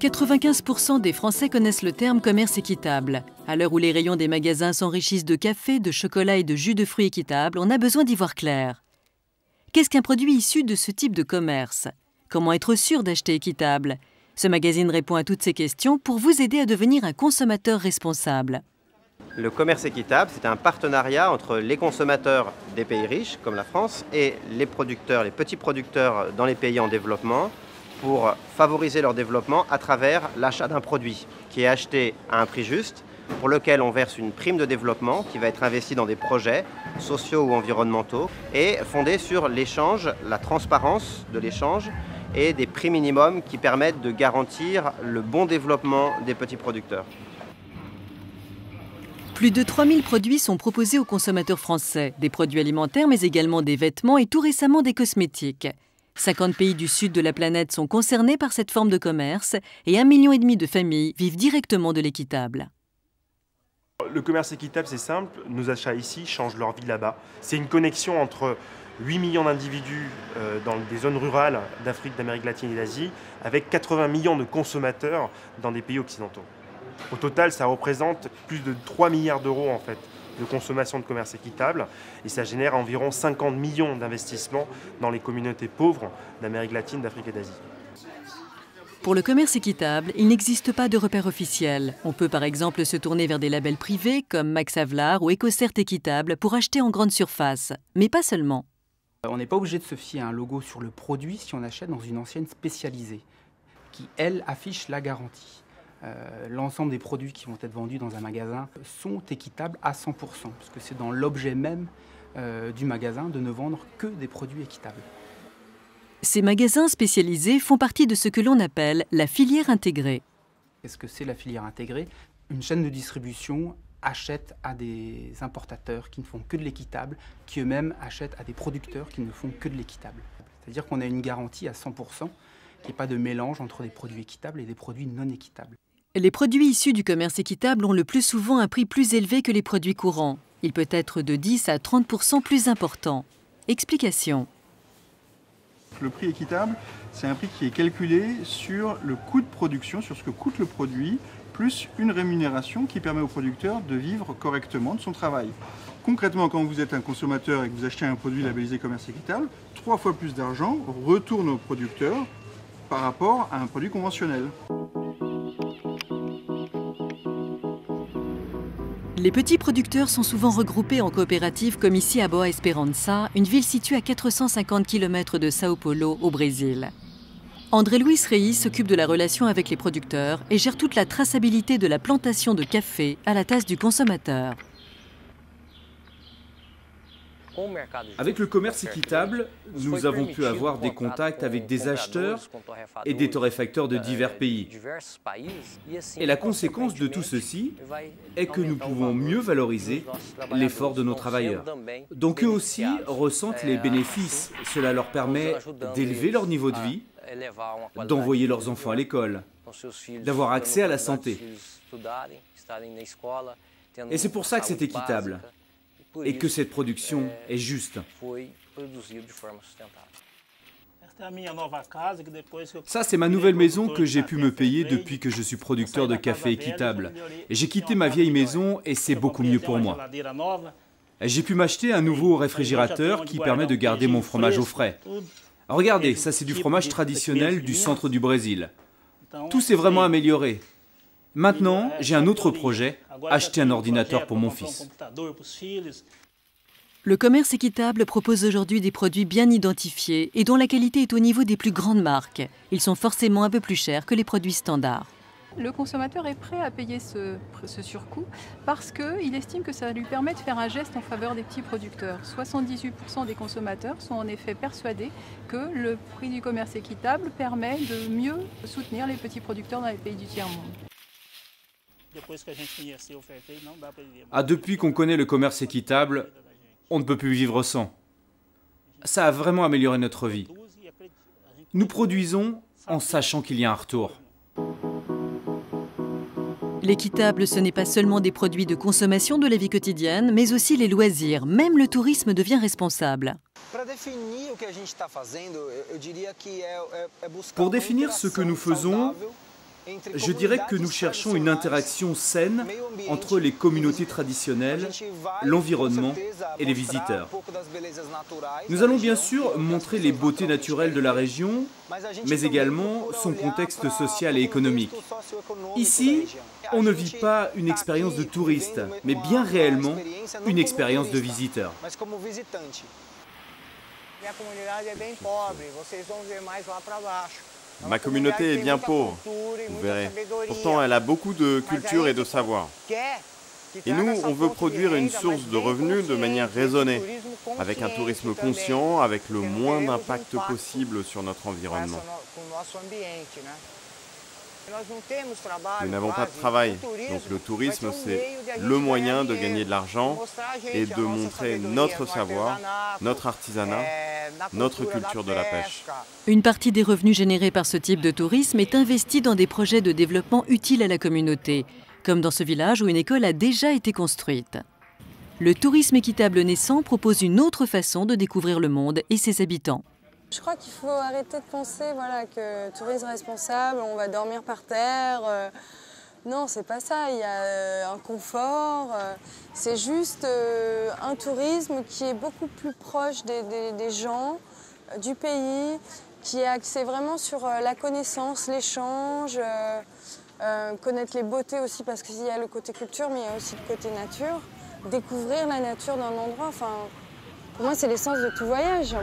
95% des Français connaissent le terme commerce équitable. À l'heure où les rayons des magasins s'enrichissent de café, de chocolat et de jus de fruits équitables, on a besoin d'y voir clair. Qu'est-ce qu'un produit issu de ce type de commerce? Comment être sûr d'acheter équitable? Ce magazine répond à toutes ces questions pour vous aider à devenir un consommateur responsable. Le commerce équitable, c'est un partenariat entre les consommateurs des pays riches, comme la France, et les producteurs, les petits producteurs dans les pays en développement, pour favoriser leur développement à travers l'achat d'un produit qui est acheté à un prix juste, pour lequel on verse une prime de développement qui va être investie dans des projets sociaux ou environnementaux et fondée sur l'échange, la transparence de l'échange et des prix minimums qui permettent de garantir le bon développement des petits producteurs. Plus de 3000 produits sont proposés aux consommateurs français, des produits alimentaires mais également des vêtements et tout récemment des cosmétiques. 50 pays du sud de la planète sont concernés par cette forme de commerce et 1,5 million de familles vivent directement de l'équitable. Le commerce équitable, c'est simple, nos achats ici changent leur vie là-bas. C'est une connexion entre 8 millions d'individus dans des zones rurales d'Afrique, d'Amérique latine et d'Asie, avec 80 millions de consommateurs dans des pays occidentaux. Au total, ça représente plus de 3 milliards d'euros en fait, de consommation de commerce équitable et ça génère environ 50 millions d'investissements dans les communautés pauvres d'Amérique latine, d'Afrique et d'Asie. Pour le commerce équitable, il n'existe pas de repère officiel. On peut par exemple se tourner vers des labels privés comme Max Havelaar ou EcoCert Équitable pour acheter en grande surface, mais pas seulement. On n'est pas obligé de se fier à un logo sur le produit si on achète dans une enseigne spécialisée qui, elle, affiche la garantie. L'ensemble des produits qui vont être vendus dans un magasin sont équitables à 100%, puisque c'est dans l'objet même du magasin de ne vendre que des produits équitables. Ces magasins spécialisés font partie de ce que l'on appelle la filière intégrée. Qu'est-ce que c'est la filière intégrée? Une chaîne de distribution achète à des importateurs qui ne font que de l'équitable, qui eux-mêmes achètent à des producteurs qui ne font que de l'équitable. C'est-à-dire qu'on a une garantie à 100%, qu'il n'y ait pas de mélange entre des produits équitables et des produits non équitables. Les produits issus du commerce équitable ont le plus souvent un prix plus élevé que les produits courants. Il peut être de 10 à 30% plus important. Explication. Le prix équitable, c'est un prix qui est calculé sur le coût de production, sur ce que coûte le produit, plus une rémunération qui permet au producteur de vivre correctement de son travail. Concrètement, quand vous êtes un consommateur et que vous achetez un produit labellisé commerce équitable, 3 fois plus d'argent retourne au producteur par rapport à un produit conventionnel. Les petits producteurs sont souvent regroupés en coopératives comme ici à Boa Esperança, une ville située à 450 km de Sao Paulo au Brésil. André Luis Reis s'occupe de la relation avec les producteurs et gère toute la traçabilité de la plantation de café à la tasse du consommateur. Avec le commerce équitable, nous avons pu avoir des contacts avec des acheteurs et des torréfacteurs de divers pays. Et la conséquence de tout ceci est que nous pouvons mieux valoriser l'effort de nos travailleurs. Donc eux aussi ressentent les bénéfices. Cela leur permet d'élever leur niveau de vie, d'envoyer leurs enfants à l'école, d'avoir accès à la santé. Et c'est pour ça que c'est équitable. Et que cette production est juste. Ça, c'est ma nouvelle maison que j'ai pu me payer depuis que je suis producteur de café équitable. J'ai quitté ma vieille maison et c'est beaucoup mieux pour moi. J'ai pu m'acheter un nouveau réfrigérateur qui permet de garder mon fromage au frais. Regardez, ça c'est du fromage traditionnel du centre du Brésil. Tout s'est vraiment amélioré. Maintenant, j'ai un autre projet, acheter un ordinateur pour mon fils. Le commerce équitable propose aujourd'hui des produits bien identifiés et dont la qualité est au niveau des plus grandes marques. Ils sont forcément un peu plus chers que les produits standards. Le consommateur est prêt à payer ce surcoût parce qu'il estime que ça lui permet de faire un geste en faveur des petits producteurs. 78% des consommateurs sont en effet persuadés que le prix du commerce équitable permet de mieux soutenir les petits producteurs dans les pays du tiers-monde. Depuis qu'on connaît le commerce équitable, on ne peut plus vivre sans. Ça a vraiment amélioré notre vie. Nous produisons en sachant qu'il y a un retour. L'équitable, ce n'est pas seulement des produits de consommation de la vie quotidienne, mais aussi les loisirs. Même le tourisme devient responsable. Pour définir ce que nous faisons, Je dirais que nous cherchons une interaction saine entre les communautés traditionnelles, l'environnement et les visiteurs. Nous allons bien sûr montrer les beautés naturelles de la région, mais également son contexte social et économique. Ici, on ne vit pas une expérience de touriste, mais bien réellement une expérience de visiteur. Ma communauté est bien pauvre, vous verrez. Pourtant, elle a beaucoup de culture et de savoir. Et nous, on veut produire une source de revenus de manière raisonnée, avec un tourisme conscient, avec le moins d'impact possible sur notre environnement. Nous n'avons pas de travail, donc le tourisme, c'est le moyen de gagner de l'argent et de montrer notre savoir, notre artisanat, notre culture de la pêche. Une partie des revenus générés par ce type de tourisme est investie dans des projets de développement utiles à la communauté, comme dans ce village où une école a déjà été construite. Le tourisme équitable naissant propose une autre façon de découvrir le monde et ses habitants. Je crois qu'il faut arrêter de penser que tourisme responsable, on va dormir par terre. Non, c'est pas ça. Il y a un confort. C'est juste un tourisme qui est beaucoup plus proche des gens, du pays, qui est axé vraiment sur la connaissance, l'échange, connaître les beautés aussi, parce qu'il y a le côté culture, mais il y a aussi le côté nature. Découvrir la nature d'un endroit, pour moi, c'est l'essence de tout voyage.